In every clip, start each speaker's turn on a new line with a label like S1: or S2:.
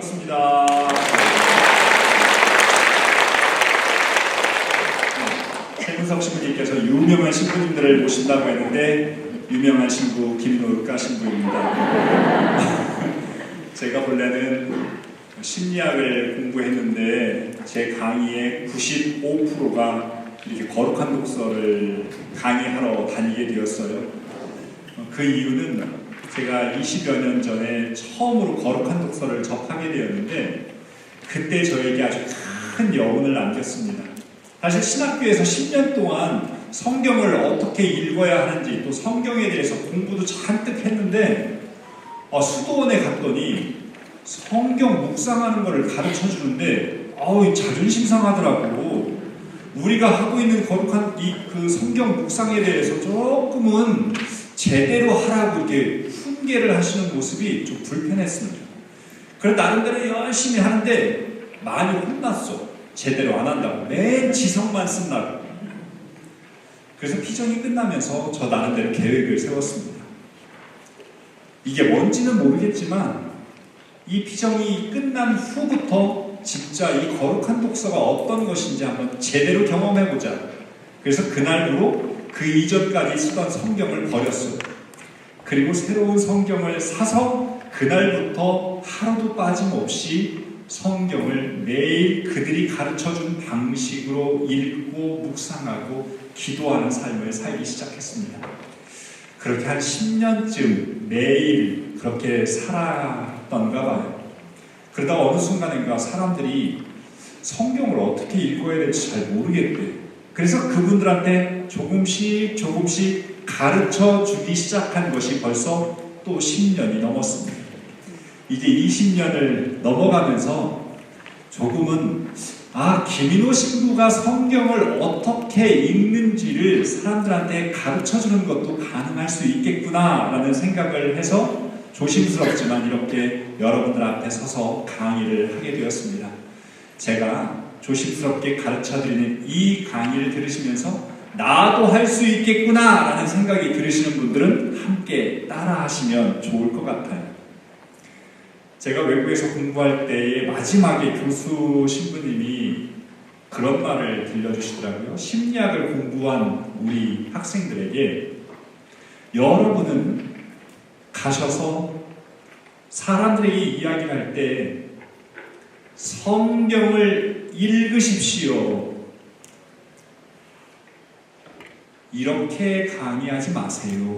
S1: 반갑습니다. 최문석 신부님께서 유명한 신부님들을 모신다고 했는데 유명한 신부 김노을가 신부입니다. 제가 원래는 심리학을 공부했는데 제 강의의 95%가 이렇게 거룩한 독서를 강의하러 다니게 되었어요. 그 이유는 제가 20여 년 전에 처음으로 거룩한 독서를 접하게 되었는데 그때 저에게 아주 큰 여운을 남겼습니다. 사실 신학교에서 10년 동안 성경을 어떻게 읽어야 하는지 또 성경에 대해서 공부도 잔뜩 했는데 수도원에 갔더니 성경 묵상하는 것을 가르쳐 주는데 자존심 상하더라고. 우리가 하고 있는 거룩한 그 성경 묵상에 대해서 조금은 제대로 하라고 이렇게 훈계를 하시는 모습이 좀 불편했습니다. 그래서 나름대로 열심히 하는데 많이 혼났어. 제대로 안 한다고. 맨 지성만 쓴다고. 그래서 피정이 끝나면서 저 나름대로 계획을 세웠습니다. 이게 뭔지는 모르겠지만 이 피정이 끝난 후부터 진짜 이 거룩한 독서가 어떤 것인지 한번 제대로 경험해보자. 그래서 그날로 그 이전까지 쓰던 성경을 버렸어요. 그리고 새로운 성경을 사서 그날부터 하루도 빠짐없이 성경을 매일 그들이 가르쳐준 방식으로 읽고 묵상하고 기도하는 삶을 살기 시작했습니다. 그렇게 한 10년쯤 매일 그렇게 살았던가 봐요. 그러다 어느 순간인가 사람들이 성경을 어떻게 읽어야 될지 잘 모르겠대. 그래서 그분들한테 조금씩 가르쳐 주기 시작한 것이 벌써 또 10년이 넘었습니다. 이제 20년을 넘어가면서 조금은 김인호 신부가 성경을 어떻게 읽는지를 사람들한테 가르쳐 주는 것도 가능할 수 있겠구나 라는 생각을 해서 조심스럽지만 이렇게 여러분들 앞에 서서 강의를 하게 되었습니다. 제가 조심스럽게 가르쳐 드리는 이 강의를 들으시면서 나도 할 수 있겠구나 라는 생각이 들으시는 분들은 함께 따라 하시면 좋을 것 같아요. 제가 외국에서 공부할 때의 마지막에 교수 신부님이 그런 말을 들려주시더라고요. 심리학을 공부한 우리 학생들에게 여러분은 가셔서 사람들에게 이야기할 때 성경을 읽으십시오. 이렇게 강의하지 마세요.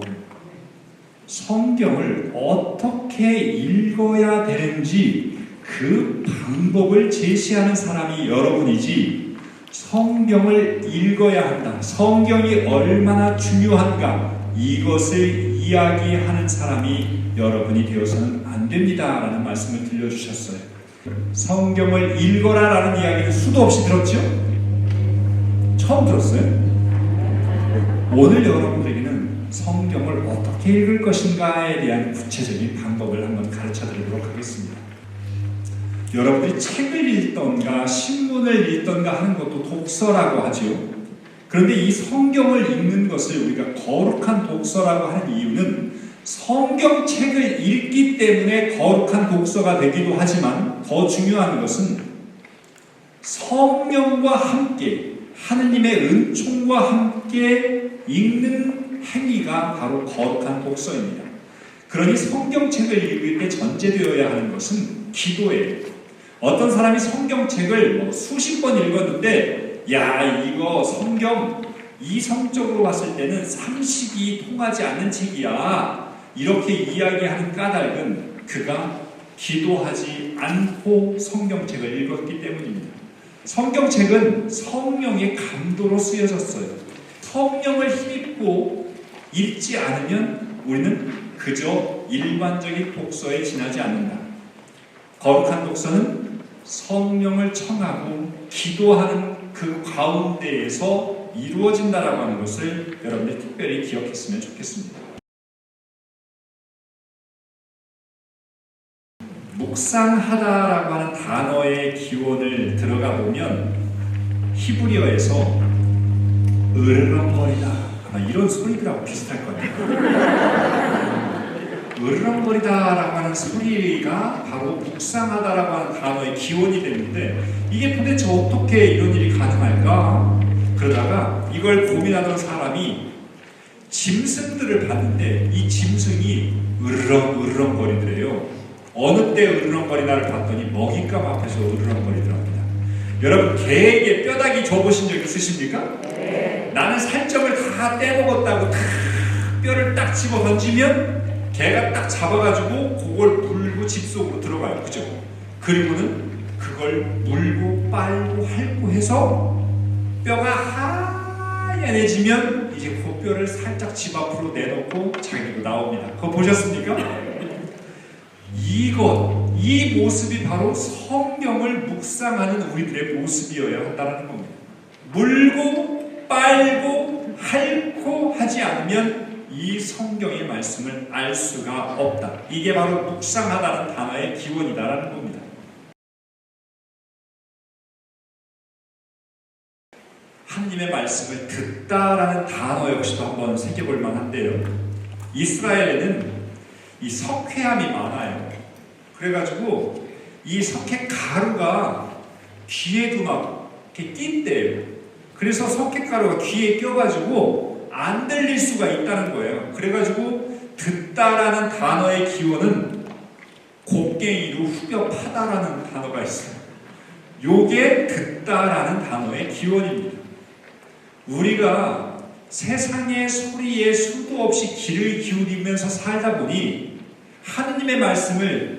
S1: 성경을 어떻게 읽어야 되는지 그 방법을 제시하는 사람이 여러분이지 성경을 읽어야 한다. 성경이 얼마나 중요한가 이것을 이야기하는 사람이 여러분이 되어서는 안 됩니다 라는 말씀을 들려주셨어요. 성경을 읽어라 라는 이야기를 수도 없이 들었죠? 처음 들었어요? 오늘 여러분들에게는 성경을 어떻게 읽을 것인가에 대한 구체적인 방법을 한번 가르쳐 드리도록 하겠습니다. 여러분들이 책을 읽던가 신문을 읽던가 하는 것도 독서라고 하죠. 그런데 이 성경을 읽는 것을 우리가 거룩한 독서라고 하는 이유는 성경책을 읽기 때문에 거룩한 독서가 되기도 하지만 더 중요한 것은 성령과 함께 하느님의 은총과 함께 읽는 행위가 바로 거룩한 독서입니다. 그러니 성경책을 읽을 때 전제되어야 하는 것은 기도예요. 어떤 사람이 성경책을 수십 번 읽었는데 이거 성경 이성적으로 봤을 때는 상식이 통하지 않는 책이야 이렇게 이야기하는 까닭은 그가 기도하지 않고 성경책을 읽었기 때문입니다. 성경책은 성령의 감도로 쓰여졌어요. 성령을 힘입고 읽지 않으면 우리는 그저 일반적인 독서에 지나지 않는다. 거룩한 독서는 성령을 청하고 기도하는 그 가운데에서 이루어진다라고 하는 것을 여러분들이 특별히 기억했으면 좋겠습니다. 묵상하다라고 하는 단어의 기원을 들어가 보면 히브리어에서 으르렁거리다 이런 소리들하고 비슷할 거예요. 으르렁거리다라고 하는 소리가 바로 묵상하다라고 하는 단어의 기원이 됐는데 이게 도대체 어떻게 이런 일이 가능할까? 그러다가 이걸 고민하던 사람이 짐승들을 봤는데 이 짐승이 으르렁거리더래요. 어느 때 으르렁거리나를 봤더니 먹잇감 앞에서 으르렁거리더랍니다. 여러분, 개에게 뼈다귀 줘보신 적 있으십니까? 네. 나는 살점을 다 떼먹었다고 다 뼈를 딱 집어 던지면 개가 딱 잡아가지고 그걸 물고 집 속으로 들어가요. 그죠? 그리고는 그걸 물고 빨고 핥고 해서 뼈가 하얀해지면 이제 그 뼈를 살짝 집 앞으로 내놓고 자기도 나옵니다. 그거 보셨습니까? 이 모습이 바로 성경을 묵상하는 우리들의 모습이어야 한다는 겁니다. 물고 빨고 핥고 하지 않으면 이 성경의 말씀을 알 수가 없다. 이게 바로 묵상하다는 단어의 기원이다라는 겁니다. 하나님의 말씀을 듣다라는 단어 역시도 한번 새겨볼 만한데요. 이스라엘에는 이 석회암이 많아요. 그래가지고 이 석회 가루가 귀에도 막 이렇게 낀대요. 그래서 석회 가루가 귀에 껴가지고 안 들릴 수가 있다는 거예요. 그래가지고 듣다라는 단어의 기원은 곡괭이로 후벼 파다라는 단어가 있어요. 요게 듣다라는 단어의 기원입니다. 우리가 세상의 소리에 수도 없이 귀를 기울이면서 살다 보니 하느님의 말씀을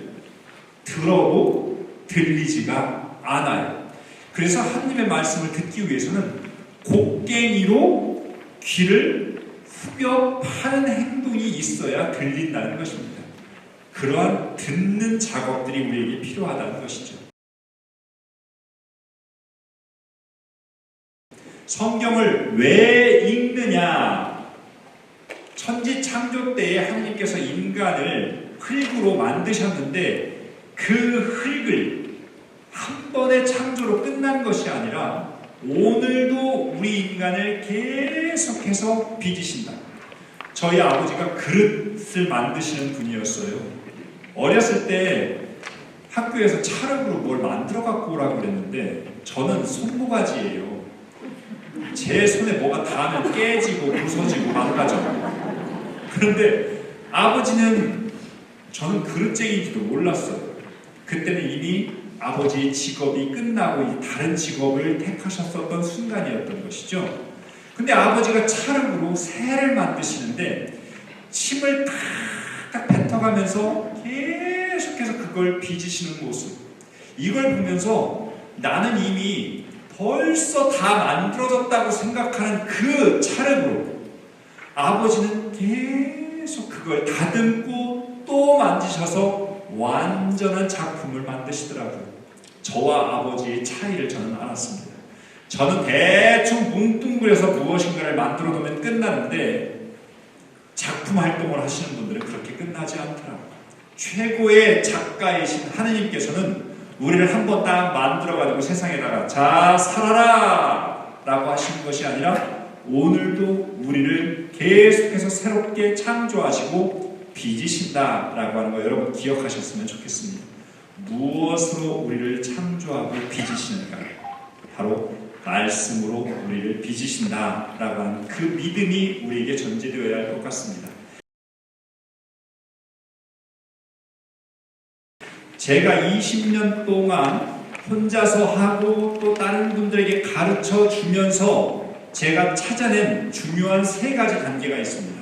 S1: 들어도 들리지가 않아요. 그래서 하느님의 말씀을 듣기 위해서는 곡괭이로 귀를 후벼 파는 행동이 있어야 들린다는 것입니다. 그러한 듣는 작업들이 우리에게 필요하다는 것이죠. 성경을 왜 읽느냐? 천지 창조 때에 하나님께서 인간을 흙으로 만드셨는데 그 흙을 한 번의 창조로 끝난 것이 아니라 오늘도 우리 인간을 계속해서 빚으신다. 저희 아버지가 그릇을 만드시는 분이었어요. 어렸을 때 학교에서 찰흙으로 뭘 만들어 갖고 오라고 그랬는데 저는 손모가지예요. 제 손에 뭐가 닿으면 깨지고 부서지고 망가져. 그런데 아버지는 저는 그릇쟁이인지도 몰랐어요. 그때는 이미 아버지의 직업이 끝나고 다른 직업을 택하셨었던 순간이었던 것이죠. 근데 아버지가 찰흙으로 새를 만드시는데 침을 탁탁 뱉어가면서 계속해서 그걸 빚으시는 모습, 이걸 보면서 나는 이미 벌써 다 만들어졌다고 생각하는 그 찰흙으로 아버지는 계속 그걸 다듬고 또 만지셔서 완전한 작품을 만드시더라고요. 저와 아버지의 차이를 저는 알았습니다. 저는 대충 뭉뚱그려서 무엇인가를 만들어 놓으면 끝나는데 작품 활동을 하시는 분들은 그렇게 끝나지 않더라고요. 최고의 작가이신 하느님께서는 우리를 한번 딱 만들어가지고 세상에다가 자 살아라 라고 하시는 것이 아니라 오늘도 우리를 계속해서 새롭게 창조하시고 빚으신다 라고 하는 거 여러분 기억하셨으면 좋겠습니다. 무엇으로 우리를 창조하고 빚으시는가? 바로 말씀으로 우리를 빚으신다 라고 하는 그 믿음이 우리에게 전제되어야 할 것 같습니다. 제가 20년 동안 혼자서 하고 또 다른 분들에게 가르쳐 주면서 제가 찾아낸 중요한 3가지 단계가 있습니다.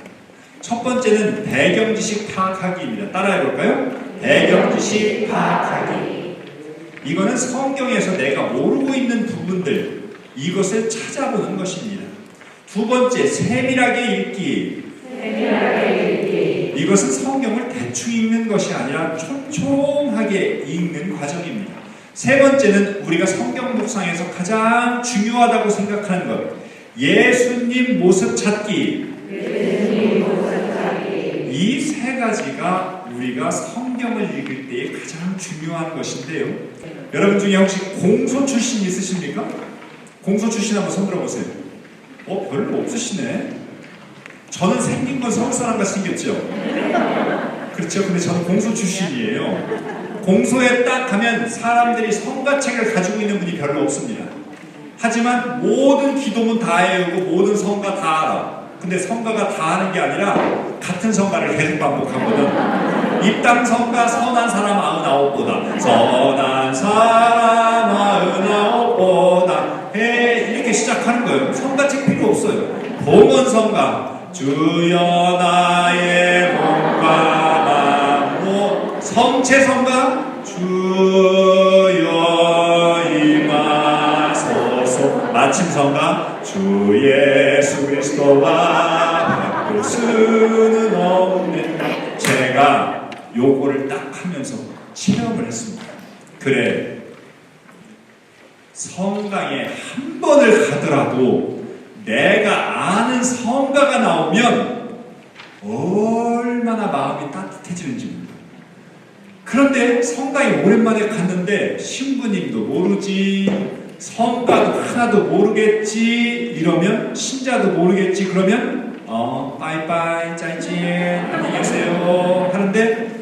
S1: 첫 번째는 배경지식 파악하기입니다. 따라해볼까요? 배경지식 파악하기. 이거는 성경에서 내가 모르고 있는 부분들, 이것을 찾아보는 것입니다. 두 번째, 세밀하게 읽기. 이것은 성경을 대충 읽는 것이 아니라 촘촘하게 읽는 과정입니다. 세 번째는 우리가 성경 묵상에서 가장 중요하다고 생각하는 것, 예수님 모습 찾기. 이 3가지가 우리가 성경을 읽을 때에 가장 중요한 것인데요. 여러분 중에 혹시 공소 출신 있으십니까? 공소 출신 한번 손 들어보세요. 별로 없으시네. 저는 생긴 건 서울 사람같이 생겼죠? 그렇죠. 근데 저는 공소 출신이에요. 공소에 딱 가면 사람들이 성가책을 가지고 있는 분이 별로 없습니다. 하지만 모든 기도문 다 외우고 모든 성가 다 알아. 근데 성가가 다 하는 게 아니라 같은 성가를 계속 반복하거든. 입당 성가 선한 사람 99보다 선한 사람 99보다 해 이렇게 시작하는 거예요. 성가책 필요 없어요. 봉헌 성가 주여 나의 몸과 마음 성체 성가 주여 임하소서 마침 성가 주 예수 그리스도와 바꿀 수는 없네. 제가 요거를 딱 하면서 체험을 했습니다. 그래 성강에 한 번을 가더라도 내가 아는 성가가 나오면 얼마나 마음이 따뜻해지는지 몰라요. 그런데 성가에 오랜만에 갔는데 신부님도 모르지 성가도 하나도 모르겠지 이러면 신자도 모르겠지 그러면 빠이빠이 짜이찐 안녕히 계세요 하는데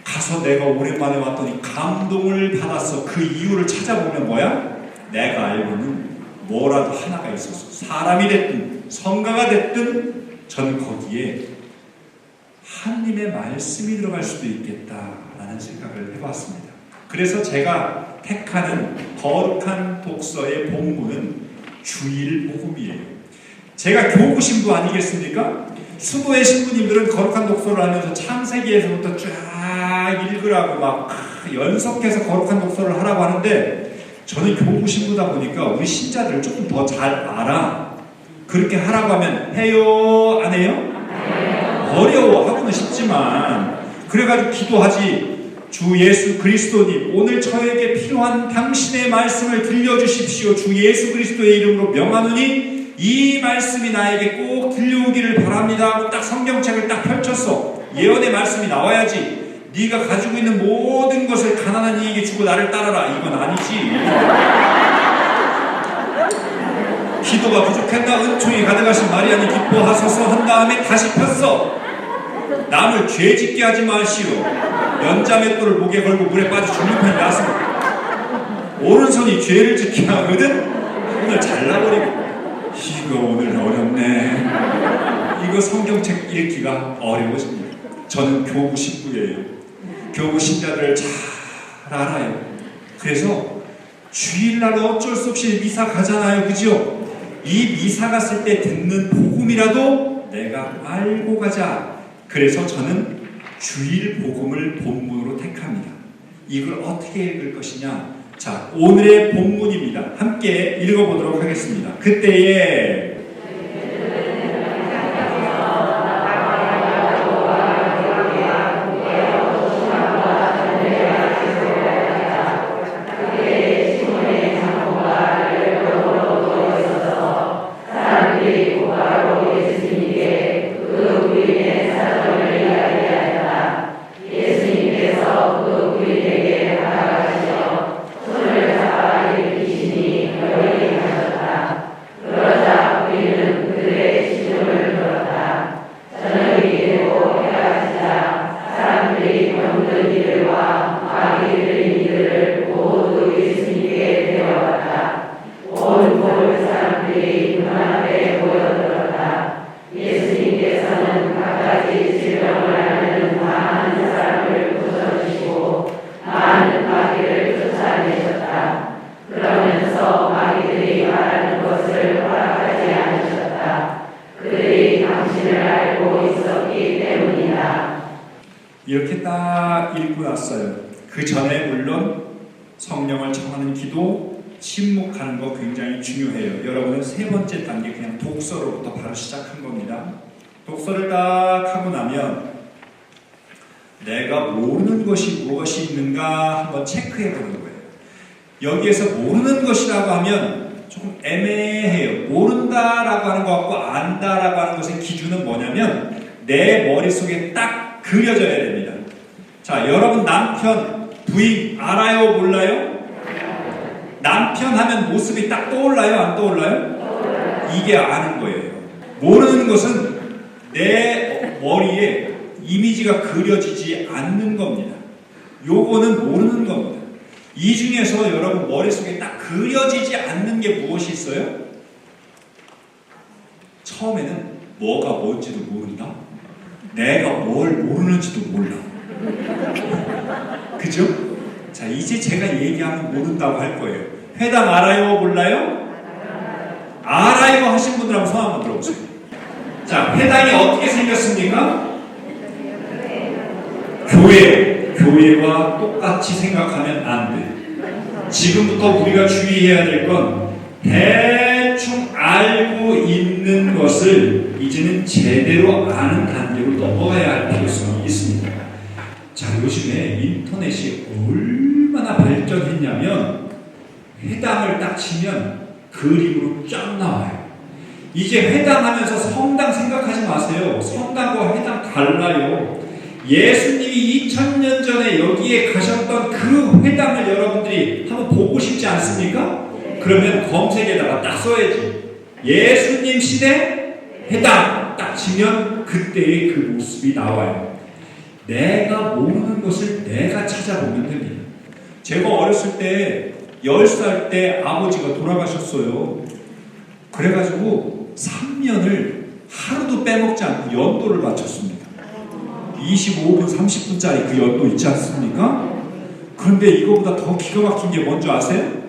S1: 가서 내가 오랜만에 왔더니 감동을 받았어. 그 이유를 찾아보면 뭐야? 내가 알고는 뭐라도 하나가 있었어. 사람이 됐든 성가가 됐든 저는 거기에 하나님의 말씀이 들어갈 수도 있겠다라는 생각을 해봤습니다. 그래서 제가 택하는 거룩한 독서의 본문은 주일복음이에요. 제가 교구 신부 아니겠습니까? 수도의 신부님들은 거룩한 독서를 하면서 창세기에서부터 쫙 읽으라고 막 연속해서 거룩한 독서를 하라고 하는데 저는 교구 신부다 보니까 우리 신자들을 조금 더 잘 알아. 그렇게 하라고 하면 해요? 안 해요? 어려워. 하고는 싶지만 그래가지고 기도하지. 주 예수 그리스도님 오늘 저에게 필요한 당신의 말씀을 들려주십시오. 주 예수 그리스도의 이름으로 명하노니 이 말씀이 나에게 꼭 들려오기를 바랍니다 하고 딱 성경책을 딱 펼쳤어. 예언의 말씀이 나와야지. 네가 가지고 있는 모든 것을 가난한 이에게 주고 나를 따라라 이건 아니지. 기도가 부족했나 은총이 가득하신 마리아니 기뻐하소서 한 다음에 다시 폈어. 남을 죄짓게 하지 마시오. 연자맷돌을 목에 걸고 물에 빠져 죽는 편이 낫습니다. 오른손이 죄를 짓게 하거든. 오늘 잘라버리고 이거 오늘 어렵네. 이거 성경책 읽기가 어려워집니다. 저는 교구 신부예요. 교구 신자들을 잘 알아요. 그래서 주일날 어쩔 수 없이 미사 가잖아요. 그죠? 이 미사 갔을 때 듣는 복음이라도 내가 알고 가자. 그래서 저는 주일 복음을 본문으로 택합니다. 이걸 어떻게 읽을 것이냐? 자, 오늘의 본문입니다. 함께 읽어보도록 하겠습니다. 그때에 이렇게 딱 읽고 났어요. 그 전에 물론 성령을 청하는 기도, 침묵하는 거 굉장히 중요해요. 여러분은 세 번째 단계 그냥 독서로부터 바로 시작한 겁니다. 독서를 딱 하고 나면 내가 모르는 것이 무엇이 있는가 한번 체크해 보는 거예요. 여기에서 모르는 것이라고 하면 조금 애매해요. 모른다라고 하는 것 같고 안다라고 하는 것의 기준은 뭐냐면 내 머릿속에 딱 그려져야 됩니다. 자, 여러분 남편, 부인 알아요? 몰라요? 남편 하면 모습이 딱 떠올라요? 안 떠올라요? 이게 아는 거예요. 모르는 것은 내 머리에 이미지가 그려지지 않는 겁니다. 요거는 모르는 겁니다. 이 중에서 여러분 머릿속에 딱 그려지지 않는 게 무엇이 있어요? 처음에는 뭐가 뭔지도 모른다. 내가 뭘 모르는지도 몰라. 그죠? 자, 이제 제가 얘기하면 모른다고 할 거예요. 회당 알아요? 몰라요? 알아요 하신 분들 한번 손 한번 들어보세요. 자, 회당이 어떻게 생겼습니까? 교회와 똑같이 생각하면 안 돼. 지금부터 우리가 주의해야 될 건 대충 알고 있는 것을 이제는 제대로 아는 단계로 넘어가야 할 필요성이 있습니다. 자, 요즘에 인터넷이 얼마나 발전했냐면 회당을 딱 치면 그림으로 쫙 나와요. 이제 회당 하면서 성당 생각하지 마세요. 성당과 회당 달라요. 예수님이 2000년 전에 여기에 가셨던 그 회당을 여러분들이 한번 보고 싶지 않습니까? 그러면 검색에다가 딱 써야지. 예수님 시대 회당 딱 치면 그때의 그 모습이 나와요. 내가 모르는 것을 내가 찾아보면 됩니다. 제가 어렸을 때 10살 때 아버지가 돌아가셨어요. 그래가지고 3년을 하루도 빼먹지 않고 연도를 마쳤습니다. 25분, 30분짜리 그 연도 있지 않습니까? 그런데 이거보다 더 기가 막힌 게 뭔지 아세요?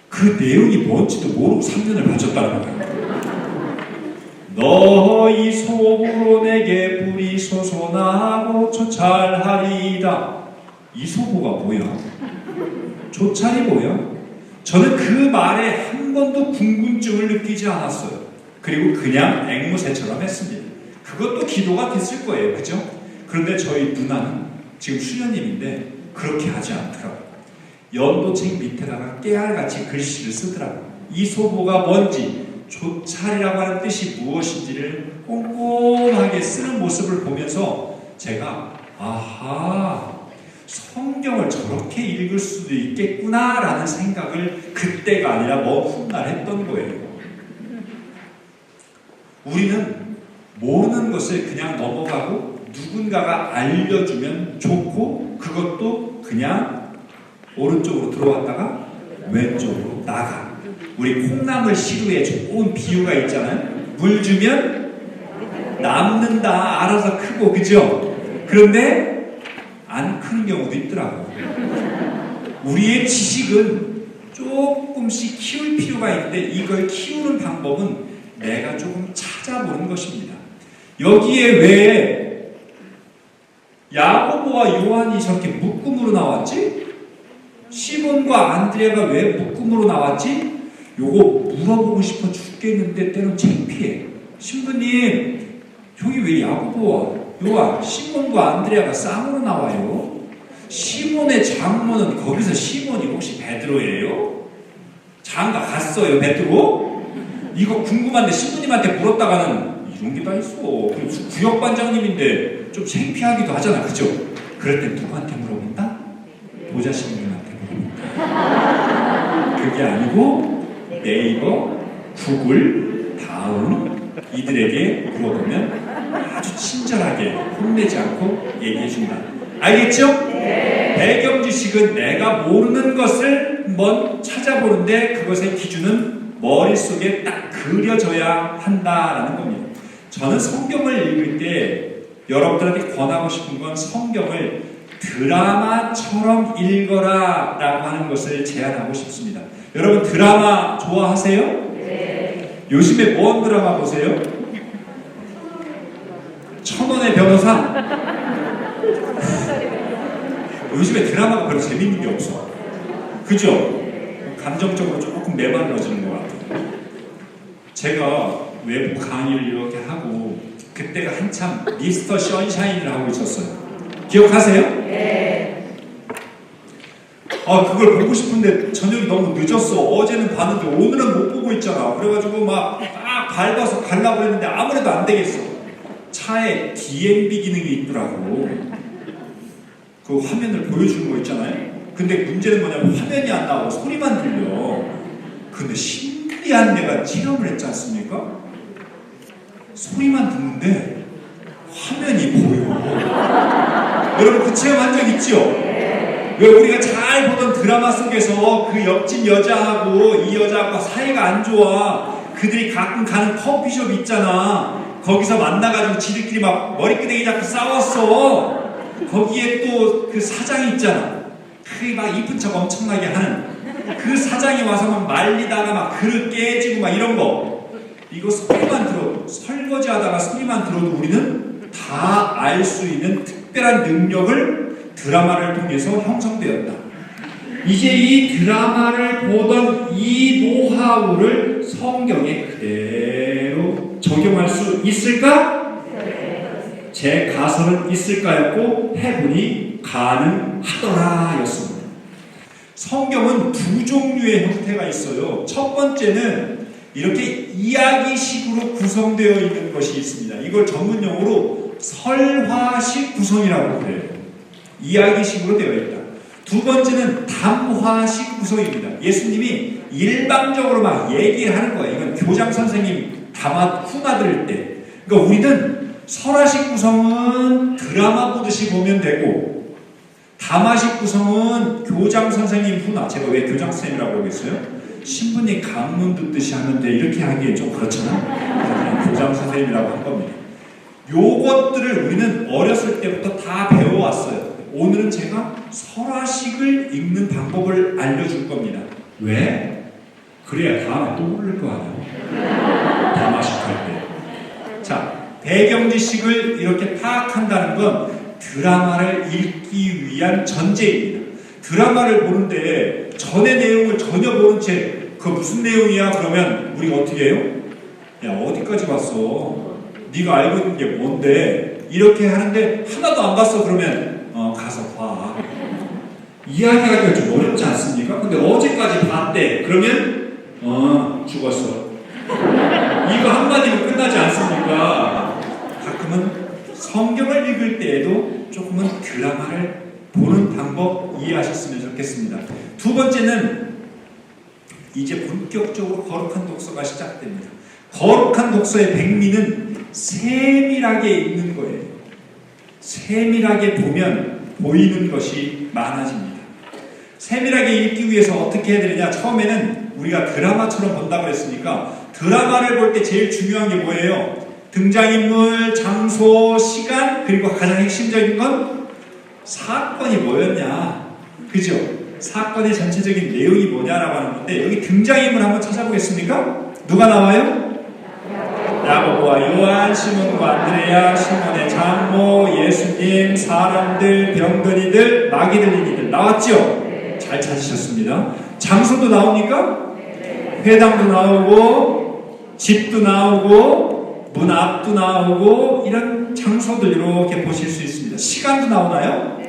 S1: 그 내용이 뭔지도 모르고 3년을 바쳤다는 거예요. 너희 소보로 내게 불이 솟아나고 조찰하리이다. 이 소보가 뭐야? 조찰이 뭐야? 저는 그 말에 한 번도 궁금증을 느끼지 않았어요. 그리고 그냥 앵무새처럼 했습니다. 그것도 기도가 됐을 거예요. 그죠? 그런데 저희 누나는 지금 수녀님인데 그렇게 하지 않더라고요. 연도책 밑에다가 깨알같이 글씨를 쓰더라고요. 이 소보가 뭔지, 조찰이라고 하는 뜻이 무엇인지를 꼼꼼하게 쓰는 모습을 보면서 제가 아하, 성경을 저렇게 읽을 수도 있겠구나라는 생각을 그때가 아니라 먼 훗날 했던 거예요. 우리는 모르는 것을 그냥 넘어가고 누군가가 알려주면 좋고 그것도 그냥 오른쪽으로 들어왔다가 왼쪽으로 나가. 우리 콩나물 시루에 좋은 비유가 있잖아요. 물 주면 남는다. 알아서 크고, 그죠? 그런데 안 크는 경우도 있더라고요. 우리의 지식은 조금씩 키울 필요가 있는데 이걸 키우는 방법은 내가 조금 찾아보는 것입니다. 여기에 왜 야고보와 요한이 저렇게 묶음으로 나왔지? 시몬과 안드레아가 왜 묶음으로 나왔지? 요거 물어보고 싶어 죽겠는데 때론 창피해. 신부님, 저기 왜 야고보와 요한, 시몬과 안드레아가 쌍으로 나와요? 시몬의 장모는 거기서 시몬이 혹시 베드로예요? 장가 갔어요, 베드로? 이거 궁금한데 신부님한테 물었다가는 이런 게 다 있어. 구역반장님인데 좀 창피하기도 하잖아, 그죠? 그럴 땐 누구한테 물어본다? 보좌신님한테 물어본다. 그게 아니고 네이버, 구글, 다음 이들에게 물어보면 아주 친절하게 혼내지 않고 얘기해준다. 알겠죠? 네. 배경 지식은 내가 모르는 것을 먼저 찾아보는데 그것의 기준은 머릿속에 딱 그려져야 한다라는 겁니다. 저는 성경을 읽을 때 여러분들한테 권하고 싶은 건 성경을 드라마처럼 읽어라 라고 하는 것을 제안하고 싶습니다. 여러분 드라마 좋아하세요? 네. 요즘에 뭔 드라마 보세요? 1000원의 변호사? 요즘에 드라마가 별로 재밌는 게 없어. 그죠? 감정적으로 조금 메말라지는 것 같아요. 제가 외부 강의를 이렇게 하고 그때가 한참 미스터 션샤인을 하고 있었어요. 기억하세요? 네. 그걸 보고 싶은데 저녁이 너무 늦었어. 어제는 봤는데 오늘은 못 보고 있잖아. 그래가지고 막 밟아서 가려고 했는데 아무래도 안 되겠어. 차에 DMB 기능이 있더라고. 그 화면을 보여주는 거 있잖아요. 근데 문제는 뭐냐면 화면이 안 나오고 소리만 들려. 근데 신기한 데가 체험을 했지 않습니까? 소리만 듣는데 화면이 보여. 여러분 그 체험한 적 있죠? 왜 우리가 잘 보던 드라마 속에서 그 옆집 여자하고 이 여자하고 사이가 안 좋아. 그들이 가끔 가는 커피숍 있잖아. 거기서 만나가지고 지들끼리 막 머리끄댕이 잡고 싸웠어. 거기에 또 그 사장이 있잖아. 그 막 이쁜 척 엄청나게 하는 그 사장이 와서 막 말리다가 막 그릇 깨지고 막 이런 거. 이거 소리만 들어도, 설거지 하다가 소리만 들어도 우리는 다 알 수 있는 특별한 능력을 드라마를 통해서 형성되었다. 이제 이 드라마를 보던 이 노하우를 성경에 그대로 적용할 수 있을까? 제 가설은 있을까였고 해보니 가능하더라 였습니다. 성경은 두 종류의 형태가 있어요. 첫 번째는 이렇게 이야기식으로 구성되어 있는 것이 있습니다. 이걸 전문용어로 설화식 구성이라고 그래요. 이야기식으로 되어 있다. 두 번째는 담화식 구성입니다. 예수님이 일방적으로 막 얘기를 하는 거예요. 이건 교장 선생님 훈화 들을 때. 그러니까 우리는 설화식 구성은 드라마 보듯이 보면 되고, 담화식 구성은 교장 선생님 훈화. 제가 왜 교장 선생님이라고 그러고 있어요? 신부님 강문 듣듯이 하는데 이렇게 하기엔 좀 그렇잖아. 교장 선생님이라고 한 겁니다. 요것들을 우리는 어렸을 때부터 다 배워왔어요. 오늘은 제가 설화식을 읽는 방법을 알려줄 겁니다. 왜? 그래야 다음에 또 오를 거 아니야. 담화식 할 때. 자, 배경지식을 이렇게 파악한다는 건 드라마를 읽기 위한 전제입니다. 드라마를 보는데 전의 내용을 전혀 모른 채 그거 무슨 내용이야? 그러면 우리가 어떻게 해요? 야, 어디까지 봤어? 네가 알고 있는 게 뭔데? 이렇게 하는데 하나도 안 봤어. 그러면 가서 봐. 이야기하기가 좀 어렵지 않습니까? 근데 어제까지 봤대. 그러면 죽었어. 이거 한마디로 끝나지 않습니까? 가끔은 성경을 읽을 때에도 조금은 드라마를 보는 방법 이해하셨으면 좋겠습니다. 두 번째는 이제 본격적으로 거룩한 독서가 시작됩니다. 거룩한 독서의 백미는 세밀하게 읽는 거예요. 세밀하게 보면 보이는 것이 많아집니다. 세밀하게 읽기 위해서 어떻게 해야 되느냐? 처음에는 우리가 드라마처럼 본다고 했으니까 드라마를 볼 때 제일 중요한 게 뭐예요? 등장인물, 장소, 시간, 그리고 가장 핵심적인 건 사건이 뭐였냐? 그죠? 사건의 전체적인 내용이 뭐냐라고 하는 건데, 여기 등장인물 한번 찾아보겠습니까? 누가 나와요? 야고보와 요한, 시몬과 안드레야, 시몬의 장모, 예수님, 사람들, 병든이들, 마귀 들린 이들 나왔죠? 잘 찾으셨습니다. 장소도 나옵니까? 회당도 나오고, 집도 나오고, 문 앞도 나오고, 이런 장소들 이렇게 보실 수 있습니다. 시간도 나오나요?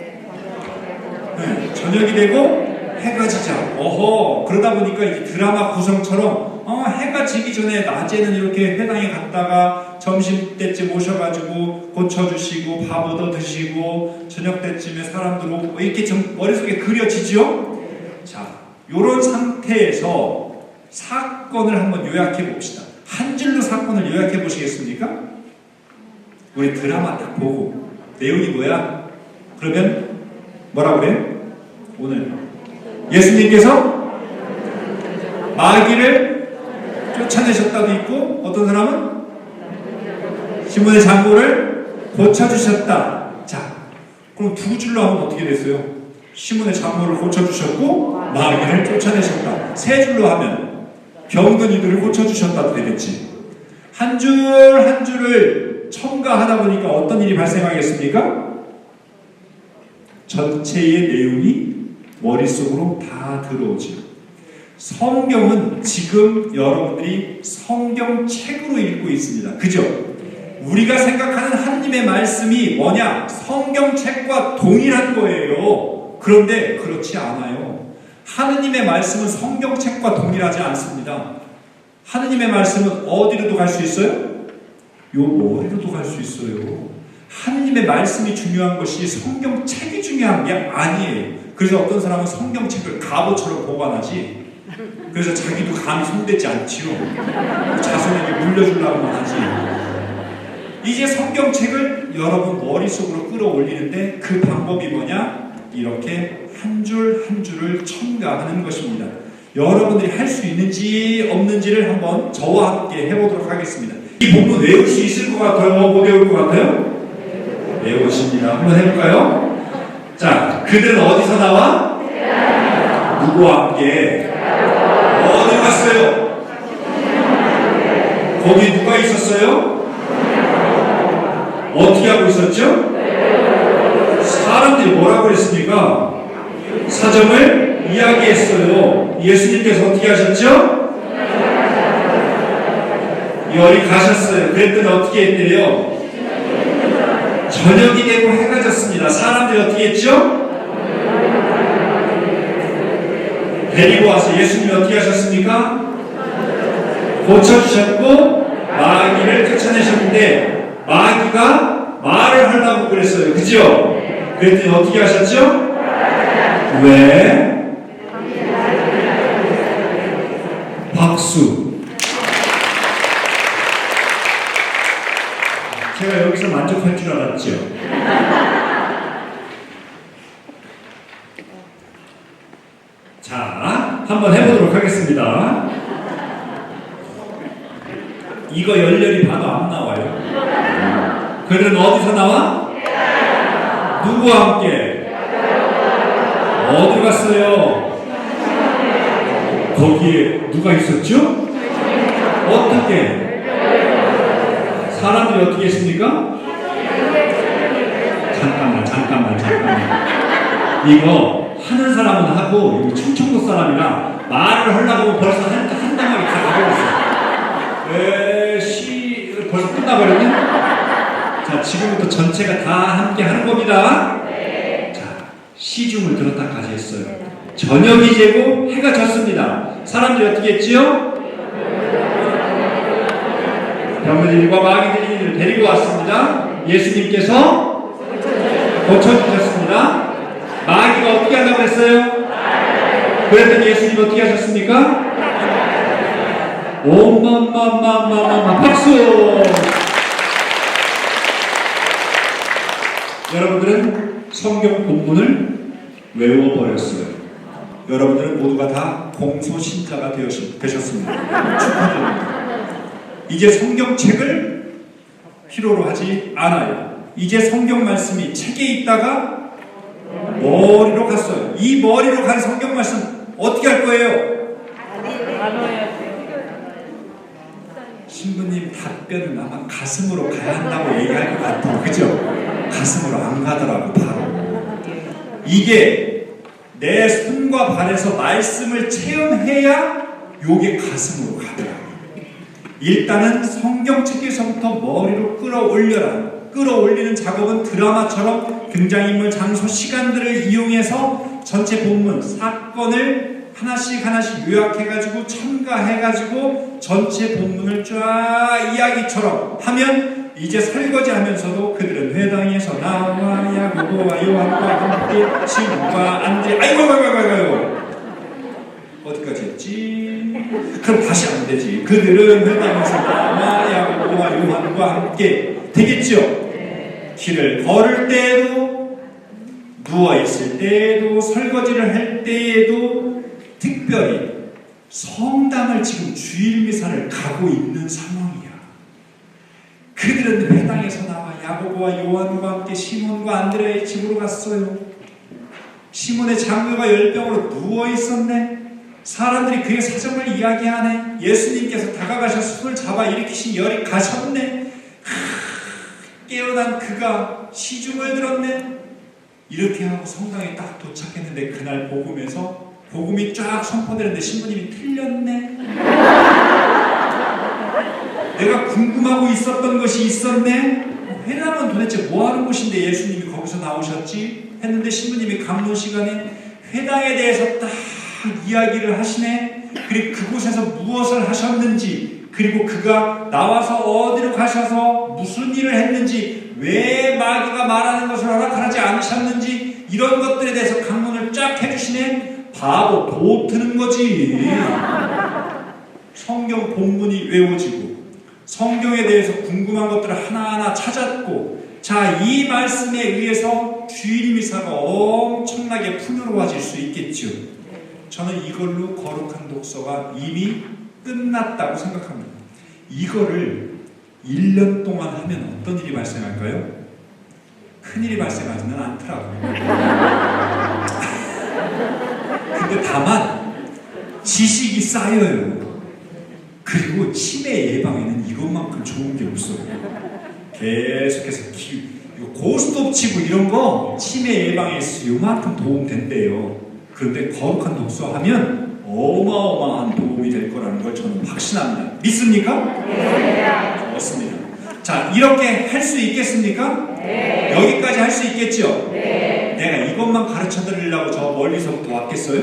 S1: 네, 저녁이 되고 해가 지자. 어허, 그러다 보니까 이제 드라마 구성처럼 해가 지기 전에 낮에는 이렇게 회당에 갔다가 점심 때쯤 오셔가지고 고쳐주시고 밥 얻어 드시고 저녁 때쯤에 사람들 오고 이렇게 좀 머릿속에 그려지죠? 자, 요런 상태에서 사건을 한번 요약해 봅시다. 한 줄로 사건을 요약해 보시겠습니까? 우리 드라마 딱 보고 내용이 뭐야? 그러면 뭐라 그래? 오늘 예수님께서 마귀를 쫓아내셨다도 있고, 어떤 사람은 시몬의 장모를 고쳐주셨다. 자, 그럼 두 줄로 하면 어떻게 됐어요? 시몬의 장모를 고쳐주셨고 마귀를 쫓아내셨다. 세 줄로 하면 병든 이들을 고쳐주셨다도 되겠지. 한 줄 한 줄을 첨가하다 보니까 어떤 일이 발생하겠습니까? 전체의 내용이 머릿속으로 다 들어오죠. 성경은 지금 여러분들이 성경책으로 읽고 있습니다. 그죠? 우리가 생각하는 하느님의 말씀이 뭐냐? 성경책과 동일한 거예요. 그런데 그렇지 않아요. 하느님의 말씀은 성경책과 동일하지 않습니다. 하느님의 말씀은 어디로도 갈 수 있어요? 요 머리로도 갈 수 있어요. 하느님의 말씀이 중요한 것이 성경책이 중요한 게 아니에요. 그래서 어떤 사람은 성경책을 갑오처럼 보관하지. 그래서 자기도 감히 손대지 않지요. 자손에게 물려주려고만 하지. 이제 성경책을 여러분 머릿속으로 끌어올리는데 그 방법이 뭐냐? 이렇게 한 줄 한 줄을 첨가하는 것입니다. 여러분들이 할 수 있는지 없는지를 한번 저와 함께 해보도록 하겠습니다. 이 본문 외울 수 있을 것 같아요? 못 외울 것 같아요? 외우십니다. 한번 해볼까요? 자, 그들은 어디서 나와? 누구와 함께? 어디 갔어요? 거기 누가 있었어요? 어떻게 하고 있었죠? 사람들이 뭐라고 그랬습니까? 사정을 이야기했어요. 예수님께서 어떻게 하셨죠? 열이 가셨어요. 그랬더니 어떻게 했대요? 저녁이 되고 해가 졌습니다. 사람들이 어떻게 했죠? 데리고 와서 예수님이 어떻게 하셨습니까? 고쳐주셨고 마귀를 쫓아내셨는데 마귀가 말을 하려고 그랬어요. 그죠? 그랬더니 어떻게 하셨죠? 왜? 박수. 제가 여기서 만족할 줄 알았죠? 자, 한번 해보도록 하겠습니다. 이거 열렬히 봐도 안 나와요. 그들은 어디서 나와? 누구와 함께? 어디 갔어요? 거기에 누가 있었죠? 어떻게? 사람들이 어떻게 했습니까? 잠깐만. 이거 하는 사람은 하고 충청도 사람이라 말을 하려고 벌써 한 덩어리 다 가버렸어요. 벌써 끝나버렸네? 자, 지금부터 전체가 다 함께 하는 겁니다. 자, 시중을 들었다까지 했어요. 저녁이 되고 해가 졌습니다. 사람들이 어떻게 했지요? 병들과 마귀들을 데리고 왔습니다. 예수님께서 고쳐주셨습니다. 마귀가 어떻게 하려고 했어요? 그랬더니 예수님 어떻게 하셨습니까? 박수! 여러분들은 성경 본문을 외워버렸어요. 여러분들은 모두가 다 공소신자가 되셨습니다. 축하드립니다. 이제 성경책을 필요로 하지 않아요. 이제 성경 말씀이 책에 있다가 머리로 갔어요. 이 머리로 간 성경 말씀 어떻게 할 거예요? 신부님 답변은 아마 가슴으로 가야 한다고 얘기할 것 같아요. 그죠? 가슴으로 안 가더라고 바로. 이게 내 손과 발에서 말씀을 체험해야 요게 가슴으로 가더라고요. 일단은 성경책에서부터 머리로 끌어올리는 작업은 드라마처럼 등장인물, 장소, 시간들을 이용해서 전체 본문, 사건을 하나씩 요약해가지고 첨가해가지고 전체 본문을 쫙 이야기처럼 하면 이제 설거지 하면서도 그들은 회당에서 나와 야고보와 요한과 함께 시몬과 안드레 아이고 어디까지 했지? 그럼 다시 안 되지. 그들은 회당에서 나와 야고보와 요한과 함께 되겠죠? 길을 걸을 때에도 누워있을 때에도 설거지를 할 때에도 특별히 성당을 지금 주일 미사를 가고 있는 상황이야. 그들은 회당에서 나와 야고보와 요한과 함께 시몬과 안드레의 집으로 갔어요. 시몬의 장녀가 열병으로 누워있었네. 사람들이 그의 사정을 이야기하네. 예수님께서 다가가셔 손을 잡아 일으키신 열이 가셨네. 깨어난 그가 시중을 들었네. 이렇게 하고 성당에 딱 도착했는데 그날 복음에서 복음이 쫙 선포되는데 신부님이 틀렸네. 내가 궁금하고 있었던 것이 있었네. 회당은 도대체 뭐하는 곳인데 예수님이 거기서 나오셨지? 했는데 신부님이 감론 시간에 회당에 대해서 딱 이야기를 하시네. 그리고 그곳에서 무엇을 하셨는지, 그리고 그가 나와서 어디로 가셔서 무슨 일을 했는지, 왜 마귀가 말하는 것을 허락하지 않으셨는지, 이런 것들에 대해서 강론을 쫙 해주시네. 바보 도트는 거지. 성경 본문이 외워지고 성경에 대해서 궁금한 것들을 하나하나 찾았고, 자, 이 말씀에 의해서 주일 미사가 엄청나게 풍요로워질 수 있겠죠. 저는 이걸로 거룩한 독서가 이미 끝났다고 생각합니다. 이거를 1년 동안 하면 어떤 일이 발생할까요? 큰일이 발생하지는 않더라고요. 근데 다만 지식이 쌓여요. 그리고 치매 예방에는 이것만큼 좋은 게 없어요. 계속해서 고스톱 치고 이런 거 치매 예방에 있어서 요만큼 도움 된대요. 그런데 거룩한 독서하면 어마어마한 도움이 될 거라는 걸 저는 확신합니다. 믿습니까? 네. 좋습니다. 자, 이렇게 할 수 있겠습니까? 네. 여기까지 할 수 있겠죠? 네. 내가 이것만 가르쳐 드리려고 저 멀리서부터 왔겠어요?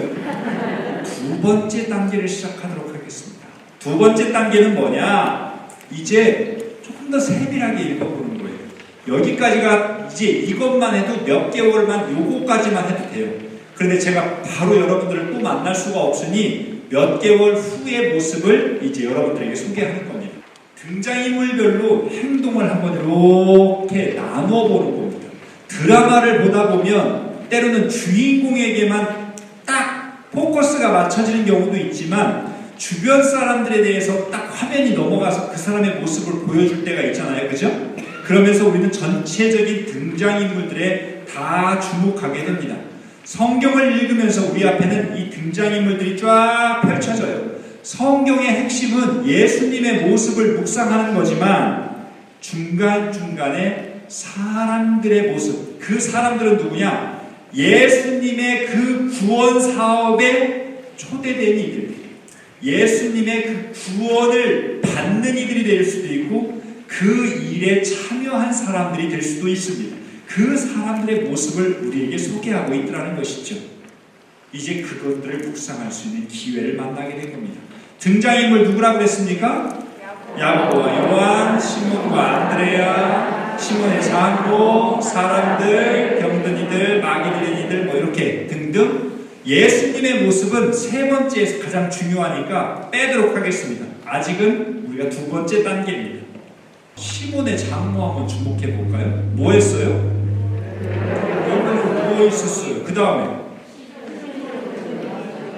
S1: 두 번째 단계를 시작하도록 하겠습니다. 두 번째 단계는 뭐냐? 이제 조금 더 세밀하게 읽어보는 거예요. 여기까지가 이제 이것만 해도 몇 개월만 요거까지만 해도 돼요. 그런데 제가 바로 여러분들을 또 만날 수가 없으니 몇 개월 후의 모습을 이제 여러분들에게 소개할 겁니다. 등장인물별로 행동을 한번 이렇게 나눠보는 겁니다. 드라마를 보다 보면 때로는 주인공에게만 딱 포커스가 맞춰지는 경우도 있지만 주변 사람들에 대해서 딱 화면이 넘어가서 그 사람의 모습을 보여줄 때가 있잖아요. 그죠? 그러면서 우리는 전체적인 등장인물들에 다 주목하게 됩니다. 성경을 읽으면서 우리 앞에는 이 등장인물들이 쫙 펼쳐져요. 성경의 핵심은 예수님의 모습을 묵상하는 거지만 중간중간에 사람들의 모습, 그 사람들은 누구냐? 예수님의 그 구원 사업에 초대된 이들, 예수님의 그 구원을 받는 이들이 될 수도 있고 그 일에 참여한 사람들이 될 수도 있습니다. 그 사람들의 모습을 우리에게 소개하고 있더라는 것이죠. 이제 그것들을 묵상할 수 있는 기회를 만나게 된 겁니다. 등장인물 누구라고 그랬습니까? 야고보와 요한, 시몬과 안드레아, 시몬의 장모, 사람들, 병든 이들, 마귀 들린 이들 뭐 이렇게 등등. 예수님의 모습은 세 번째에서 가장 중요하니까 빼도록 하겠습니다. 아직은 우리가 두 번째 단계입니다. 시몬의 장모 한번 주목해 볼까요? 뭐 했어요? 여기로 누워 있었어요. 그 다음에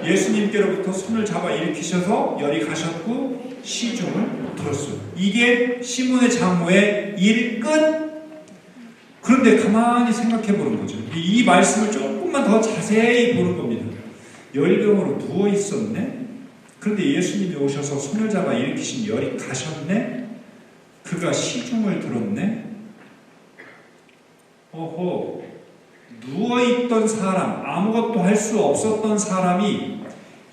S1: 예수님께로부터 손을 잡아 일으키셔서 열이 가셨고 시중을 들었어요. 이게 시몬의 장모의 일 끝. 그런데 가만히 생각해 보는 거죠. 이 말씀을 조금만 더 자세히 보는 겁니다. 열병으로 누워 있었네. 그런데 예수님이 오셔서 손을 잡아 일으키신 열이 가셨네. 그가 시중을 들었네. 어허, 누워있던 사람, 아무것도 할 수 없었던 사람이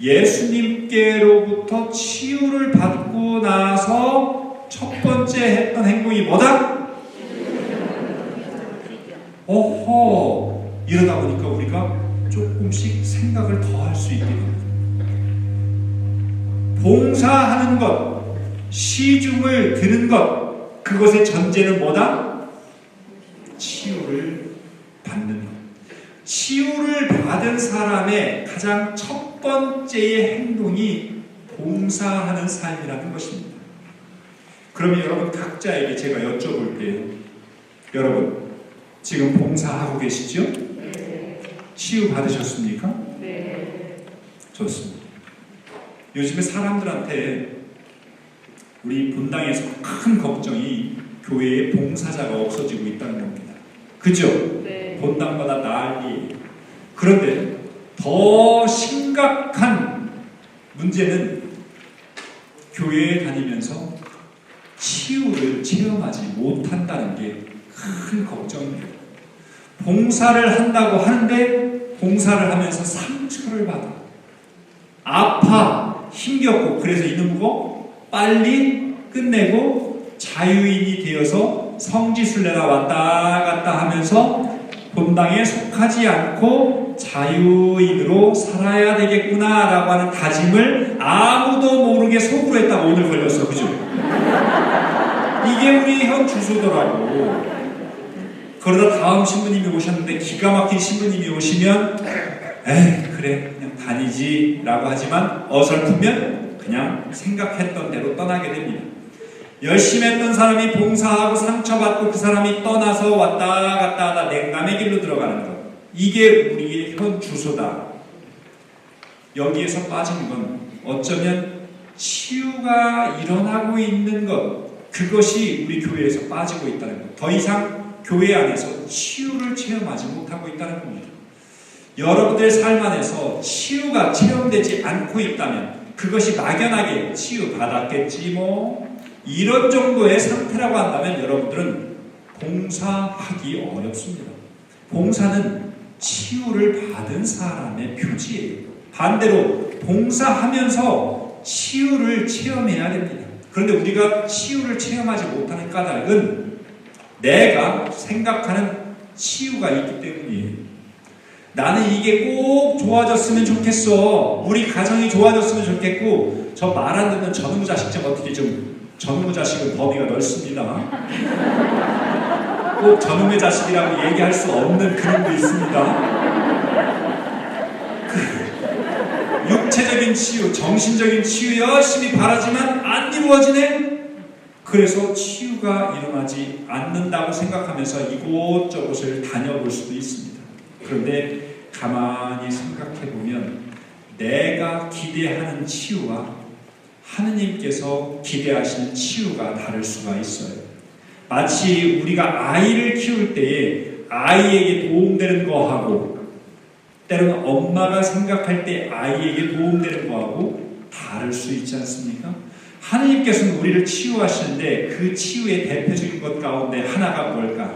S1: 예수님께로부터 치유를 받고 나서 첫 번째 했던 행동이 뭐다? 어허, 이러다 보니까 우리가 조금씩 생각을 더 할 수 있게 됩니다. 봉사하는 것, 시중을 드는 것, 그것의 전제는 뭐다? 치유를 받는 것. 치유를 받은 사람의 가장 첫 번째의 행동이 봉사하는 삶이라는 것입니다. 그러면 여러분 각자에게 제가 여쭤볼게요. 여러분 지금 봉사하고 계시죠? 네. 치유 받으셨습니까? 네. 좋습니다. 요즘에 사람들한테 우리 본당에서 큰 걱정이 교회에 봉사자가 없어지고 있다는 겁니다. 그죠? 네. 본당마다 난리. 그런데 더 심각한 문제는 교회에 다니면서 치유를 체험하지 못한다는 게 큰 걱정입니다. 봉사를 한다고 하는데 봉사를 하면서 상처를 받아. 아파, 힘겹고, 그래서 이놈 거 빨리 끝내고 자유인이 되어서 성지순례나 왔다 갔다 하면서 본당에 속하지 않고 자유인으로 살아야 되겠구나라고 하는 다짐을 아무도 모르게 속으로 했다고 오늘 걸렸어. 그죠? 이게 우리 현 주소더라고. 그러다 다음 신부님이 오셨는데 기가 막힌 신부님이 오시면 에이 그래 그냥 다니지 라고 하지만 어설프면 그냥 생각했던 대로 떠나게 됩니다. 열심히 했던 사람이 봉사하고 상처받고 그 사람이 떠나서 왔다 갔다 하다 냉담의 길로 들어가는 것. 이게 우리의 현 주소다. 여기에서 빠진 건 어쩌면 치유가 일어나고 있는 것, 그것이 우리 교회에서 빠지고 있다는 것. 더 이상 교회 안에서 치유를 체험하지 못하고 있다는 겁니다. 여러분들의 삶 안에서 치유가 체험되지 않고 있다면 그것이 막연하게 치유받았겠지 뭐 이런 정도의 상태라고 한다면 여러분들은 봉사하기 어렵습니다. 봉사는 치유를 받은 사람의 표지예요. 반대로 봉사하면서 치유를 체험해야 됩니다. 그런데 우리가 치유를 체험하지 못하는 까닭은 내가 생각하는 치유가 있기 때문이에요. 나는 이게 꼭 좋아졌으면 좋겠어. 우리 가정이 좋아졌으면 좋겠고, 저 말 안 듣는 저놈 자식 좀 어떻게 좀, 저놈의 자식은 범위가 넓습니다. 꼭 저놈의 자식이라고 얘기할 수 없는 그림도 있습니다. 육체적인 치유, 정신적인 치유 열심히 바라지만 안 이루어지네? 그래서 치유가 일어나지 않는다고 생각하면서 이곳저곳을 다녀볼 수도 있습니다. 그런데 가만히 생각해보면 내가 기대하는 치유와 하느님께서 기대하시는 치유가 다를 수가 있어요. 마치 우리가 아이를 키울 때에 아이에게 도움되는 거하고 때로는 엄마가 생각할 때 아이에게 도움되는 거하고 다를 수 있지 않습니까? 하느님께서는 우리를 치유하시는데 그 치유의 대표적인 것 가운데 하나가 뭘까?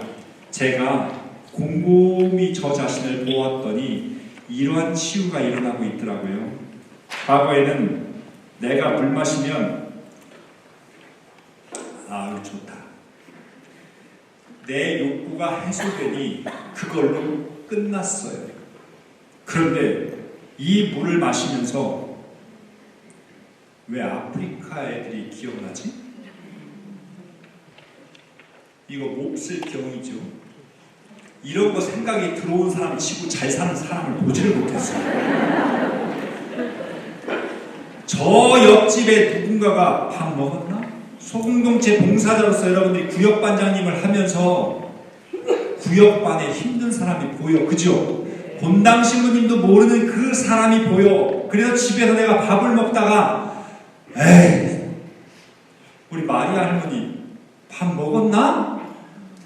S1: 제가 곰곰이 저 자신을 보았더니 이러한 치유가 일어나고 있더라고요. 과거에는 내가 물 마시면 아유 좋다. 내 욕구가 해소되니 그걸로 끝났어요. 그런데 이 물을 마시면서 왜 아프리카 애들이 기억나지? 이거 몹쓸 병이죠. 이런 거 생각이 들어온 사람 치고 잘 사는 사람을 보지를 못했어요. 저 옆집에 누군가가 밥 먹었나? 소공동체 봉사자로서 여러분들이 구역반장님을 하면서 구역반에 힘든 사람이 보여. 그죠? 본당 신부님도 모르는 그 사람이 보여. 그래서 집에서 내가 밥을 먹다가 에이 우리 마리아 할머니 밥 먹었나?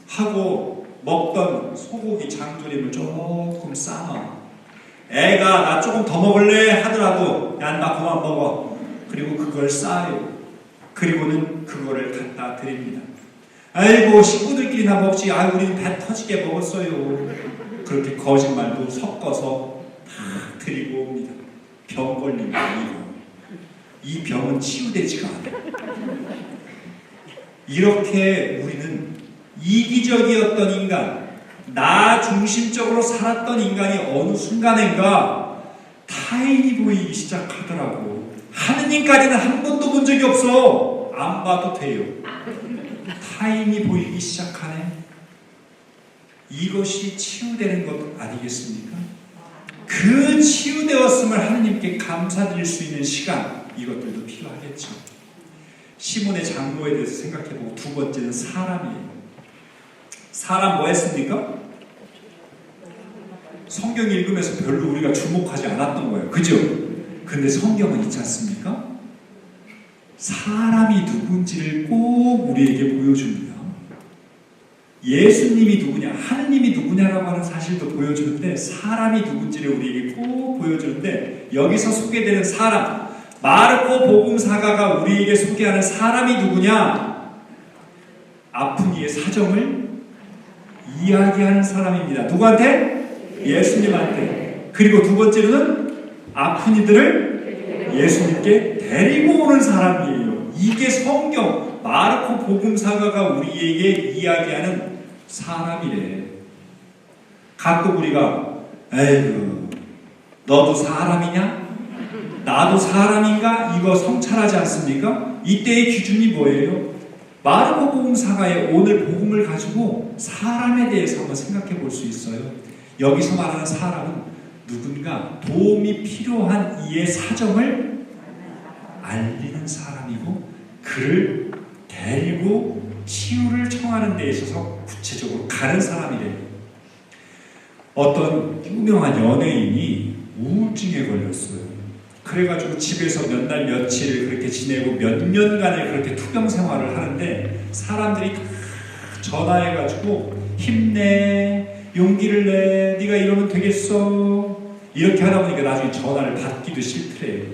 S1: 하고 먹던 소고기 장조림을 조금 싸놔. 애가 나 조금 더 먹을래 하더라도 야 나 그만 먹어. 그리고 그걸 싸요. 그리고는 그거를 갖다 드립니다. 아이고 식구들끼리나 먹지. 아 우리는 배 터지게 먹었어요. 그렇게 거짓말도 섞어서 다 드리고 옵니다. 병 걸리면 이 병은 치유되지가 않아요. 이렇게 우리는 이기적이었던 인간, 나 중심적으로 살았던 인간이 어느 순간인가 타인이 보이기 시작하더라고. 하느님까지는 한 번도 본 적이 없어. 안 봐도 돼요. 타인이 보이기 시작하네. 이것이 치유되는 것 아니겠습니까? 그 치유되었음을 하느님께 감사드릴 수 있는 시간, 이것들도 필요하겠죠. 시몬의 장로에 대해서 생각해보고 두 번째는 사람이에요. 사람 뭐 했습니까? 성경 읽으면서 별로 우리가 주목하지 않았던 거예요. 그죠? 근데 성경은 있지 않습니까? 사람이 누군지를 꼭 우리에게 보여줍니다. 예수님이 누구냐, 하느님이 누구냐라고 하는 사실도 보여주는데 사람이 누군지를 우리에게 꼭 보여주는데 여기서 소개되는 사람, 마르코 복음사가가 우리에게 소개하는 사람이 누구냐? 아픈 이의 사정을 이야기하는 사람입니다. 누구한테? 예수님한테. 그리고 두 번째로는 아픈 이들을 예수님께 데리고 오는 사람이에요. 이게 성경 마르코 복음사가가 우리에게 이야기하는 사람이래. 가끔 우리가 에휴 너도 사람이냐? 나도 사람인가? 이거 성찰하지 않습니까? 이때의 기준이 뭐예요? 마르코 복음사가의 오늘 복음을 가지고 사람에 대해서 한번 생각해 볼 수 있어요. 여기서 말하는 사람은 누군가 도움이 필요한 이의 사정을 알리는 사람이고 그를 데리고 치유를 청하는 데 있어서 구체적으로 가는 사람이래요. 어떤 유명한 연예인이 우울증에 걸렸어요. 그래가지고 집에서 몇 날 며칠을 그렇게 지내고 몇 년간을 그렇게 투병 생활을 하는데 사람들이 전화해가지고 힘내, 용기를 내, 네가 이러면 되겠어, 이렇게 하다 보니까 나중에 전화를 받기도 싫더래요.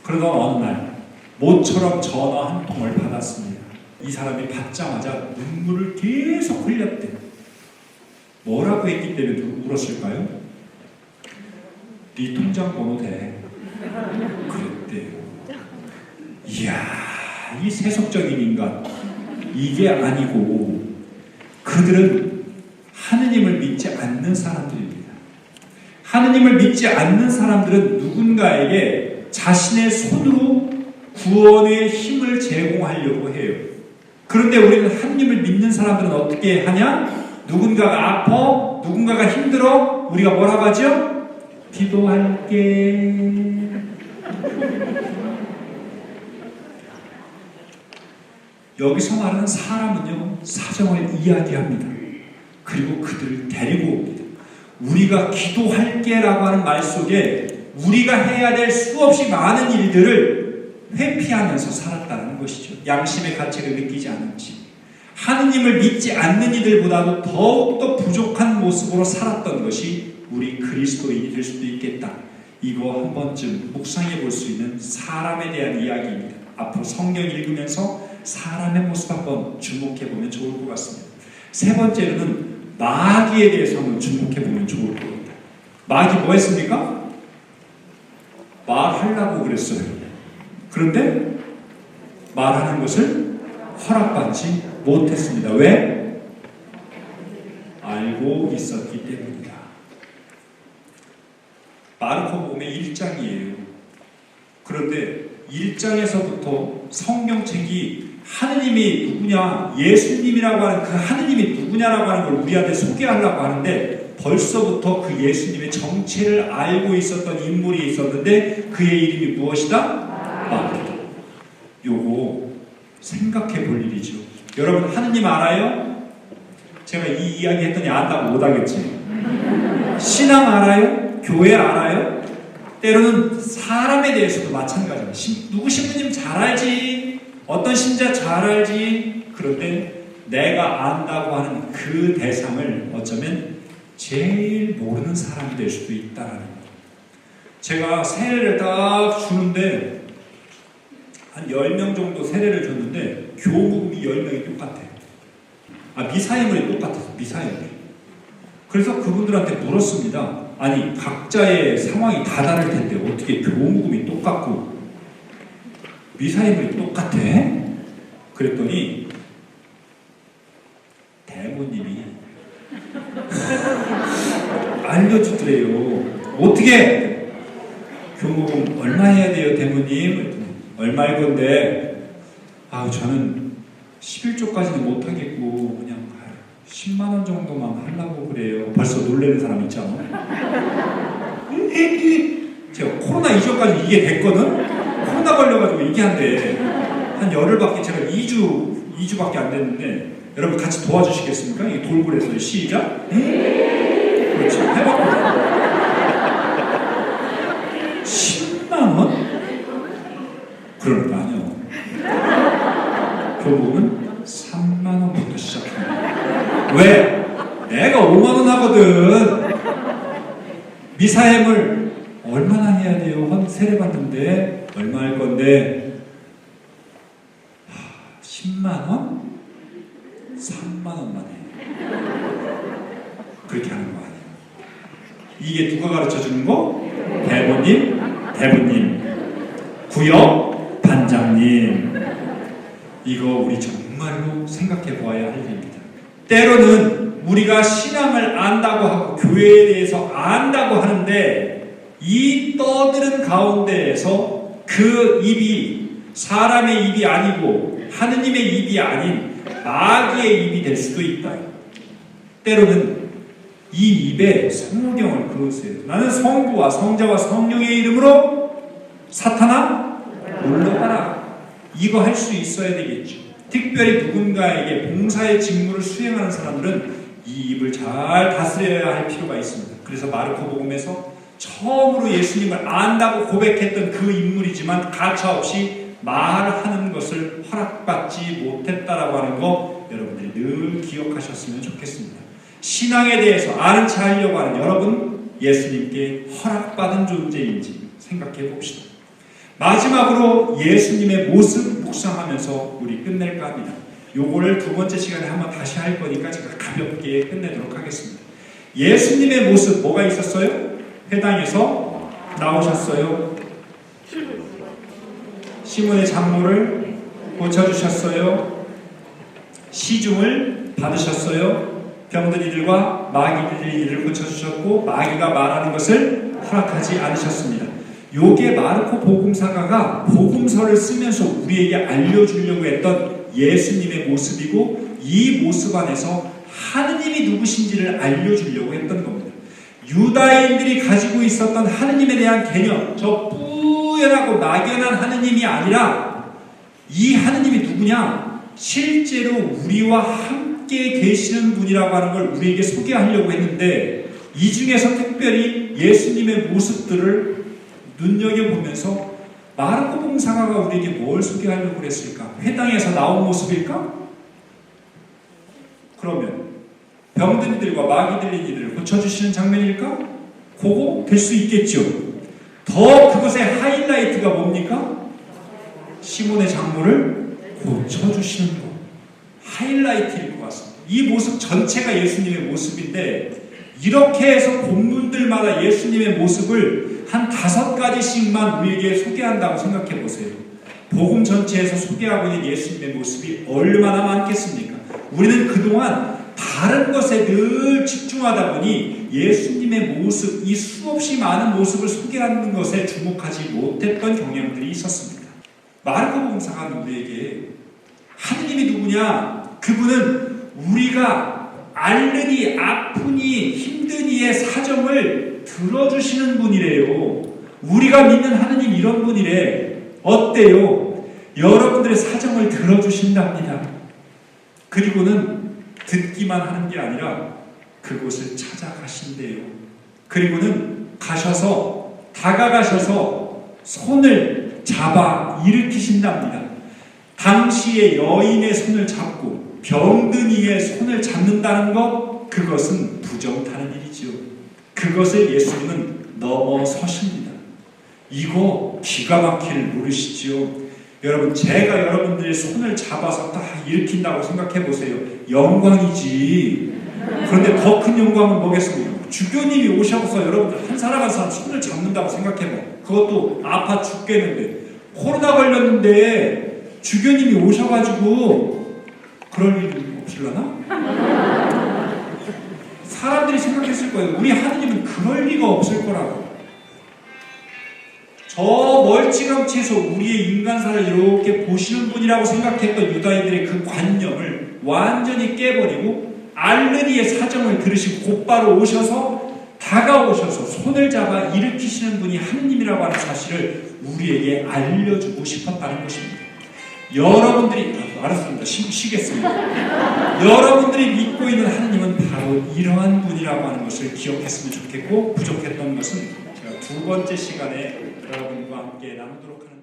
S1: 그러던 어느 날 모처럼 전화 한 통을 받았습니다. 이 사람이 받자마자 눈물을 계속 흘렸대요. 뭐라고 했기 때문에 울었을까요? 네 통장 번호 돼. 그랬대요. 이야, 이 세속적인 인간, 이게 아니고 그들은 하느님을 믿지 않는 사람들입니다. 하느님을 믿지 않는 사람들은 누군가에게 자신의 손으로 구원의 힘을 제공하려고 해요. 그런데 우리는 하느님을 믿는 사람들은 어떻게 하냐? 누군가가 아파, 누군가가 힘들어, 우리가 뭐라고 하죠? 기도할게. 여기서 말하는 사람은요, 사정을 이야기합니다. 그리고 그들을 데리고 옵니다. 우리가 기도할게 라고 하는 말 속에 우리가 해야 될 수없이 많은 일들을 회피하면서 살았다는 것이죠. 양심의 가치를 느끼지 않았지. 하느님을 믿지 않는 이들보다도 더욱더 부족한 모습으로 살았던 것이 우리 그리스도인이 될 수도 있겠다. 이거 한 번쯤 묵상해 볼 수 있는 사람에 대한 이야기입니다. 앞으로 성경 읽으면서 사람의 모습 한번 주목해 보면 좋을 것 같습니다. 세 번째로는 마귀에 대해서 한번 주목해 보면 좋을 겁니다. 마귀 뭐 했습니까? 말하려고 그랬어요. 그런데 말하는 것을 허락받지 못했습니다. 왜? 알고 있었기 때문입니다. 마르코복음의 1장이에요. 그런데 1장에서부터 성경책이 하느님이 누구냐, 예수님이라고 하는 그 하느님이 누구냐라고 하는 걸 우리한테 소개하려고 하는데 벌써부터 그 예수님의 정체를 알고 있었던 인물이 있었는데 그의 이름이 무엇이다? 마귀. 요거 생각해 볼 일이죠. 여러분 하느님 알아요? 제가 이 이야기 했더니 안다고 못하겠지. 신앙 알아요? 교회 알아요? 때로는 사람에 대해서도 마찬가지입니다. 누구 신부님 잘 알지? 어떤 신자 잘 알지? 그런데 내가 안다고 하는 그 대상을 어쩌면 제일 모르는 사람이 될 수도 있다는 거예요. 제가 세례를 딱 주는데 한 10명 정도 세례를 줬는데 교복이 10명이 똑같아요. 미사예물이 똑같아서 미사예물. 그래서 그분들한테 물었습니다. 아니 각자의 상황이 다 다를 텐데 어떻게 교무금이 똑같고 미사예물이 똑같아? 그랬더니 대모님이 알려주더래요. 어떻게? 교무금 얼마 해야 돼요 대모님? 얼마일 건데? 저는 11조까지는 못하겠고 그냥 10만원 정도만 하려고 그래요. 벌써 놀라는 사람 있잖아. 제가 코로나 이전까지 이게 됐거든? 코로나 걸려가지고 이게 한데 한 열흘밖에 제가 2주밖에 안 됐는데 여러분 같이 도와주시겠습니까? 이 돌고래서 시작. 그렇지. 해봤거든. 10만원? 그러니까 아니요. 교복은 3만원부터 시작합니다. 왜? 내가 5만원 하거든. 미사예물 얼마나 해야 돼요? 세례 받는데 얼마 할 건데 10만원? 3만원만 해. 그렇게 하는 거 아니에요. 이게 누가 가르쳐 주는 거? 대부님, 구역 반장님. 이거 우리 정말로 생각해 보아야 할 일입니다. 때로는 우리가 신앙을 안다고 하고 교회에 대해서 안다고 하는데 이 떠드는 가운데에서 그 입이 사람의 입이 아니고 하느님의 입이 아닌 마귀의 입이 될 수도 있다. 때로는 이 입에 성경을 그으세요. 나는 성부와 성자와 성령의 이름으로 사탄아 물러가라. 이거 할 수 있어야 되겠죠. 특별히 누군가에게 봉사의 직무를 수행하는 사람들은 이 입을 잘 다스려야 할 필요가 있습니다. 그래서 마르코 복음에서 처음으로 예수님을 안다고 고백했던 그 인물이지만 가차없이 말하는 것을 허락받지 못했다라고 하는 거 여러분들이 늘 기억하셨으면 좋겠습니다. 신앙에 대해서 아는 체 하려고 하는 여러분, 예수님께 허락받은 존재인지 생각해 봅시다. 마지막으로 예수님의 모습 묵상하면서 우리 끝낼까 합니다. 요거를 두 번째 시간에 한번 다시 할 거니까 제가 가볍게 끝내도록 하겠습니다. 예수님의 모습 뭐가 있었어요? 회당에서 나오셨어요. 시몬의 장모를 고쳐주셨어요. 시중을 받으셨어요. 병든 이들과 마귀 들린 이들을 고쳐주셨고 마귀가 말하는 것을 허락하지 않으셨습니다. 요게 마르코 복음사가가 복음서를 쓰면서 우리에게 알려주려고 했던 예수님의 모습이고 이 모습 안에서 하느님이 누구신지를 알려주려고 했던 겁니다. 유다인들이 가지고 있었던 하느님에 대한 개념, 저 뿌연하고 막연한 하느님이 아니라 이 하느님이 누구냐? 실제로 우리와 함께 계시는 분이라고 하는 걸 우리에게 소개하려고 했는데 이 중에서 특별히 예수님의 모습들을 눈여겨보면서 마르코 복음사가가 우리에게 뭘 소개하려고 그랬을까? 회당에서 나온 모습일까? 그러면 병든 이들과 마귀 들린 이들을 고쳐주시는 장면일까? 그거 될 수 있겠죠. 더 그것의 하이라이트가 뭡니까? 시몬의 장모를 고쳐주시는 것. 하이라이트일 것 같습니다. 이 모습 전체가 예수님의 모습인데 이렇게 해서 본문들마다 예수님의 모습을 한 5가지씩만 우리에게 소개한다고 생각해 보세요. 복음 전체에서 소개하고 있는 예수님의 모습이 얼마나 많겠습니까? 우리는 그동안 다른 것에 늘 집중하다 보니 예수님의 모습, 이 수없이 많은 모습을 소개하는 것에 주목하지 못했던 경향들이 있었습니다. 마르코 복음사가 우리에게 하느님이 누구냐? 그분은 우리가 앓으니 아프니 힘드니의 사정을 들어주시는 분이래요. 우리가 믿는 하느님 이런 분이래. 어때요? 여러분들의 사정을 들어주신답니다. 그리고는 듣기만 하는 게 아니라 그곳을 찾아가신대요. 그리고는 가셔서 다가가셔서 손을 잡아 일으키신답니다. 당시의 여인의 손을 잡고 병든 이의 손을 잡는다는 것, 그것은 부정타는 일이지요. 그것을 예수님은 넘어서십니다. 이거 기가 막힐 노릇이지요. 여러분, 제가 여러분들의 손을 잡아서 딱 일으킨다고 생각해 보세요. 영광이지. 그런데 더 큰 영광은 뭐겠습니까? 주교님이 오셔서 여러분들 한 사람 한 사람 손을 잡는다고 생각해 봐. 그것도 아파 죽겠는데, 코로나 걸렸는데 주교님이 오셔가지고 그럴 일이 없으려나? 사람들이 생각했을 거예요. 우리 하느님은 그럴 리가 없을 거라고. 저 멀찌감치해서 우리의 인간사를 이렇게 보시는 분이라고 생각했던 유다인들의 그 관념을 완전히 깨버리고 앓으니의 사정을 들으시고 곧바로 오셔서 다가오셔서 손을 잡아 일으키시는 분이 하느님이라고 하는 사실을 우리에게 알려주고 싶었다는 것입니다. 여러분들이 알았습니다. 쉬겠습니다. 여러분들이 믿고 있는 하느님은 바로 이러한 분이라고 하는 것을 기억했으면 좋겠고, 부족했던 것은 제가 두 번째 시간에 여러분과 함께 나누도록 하는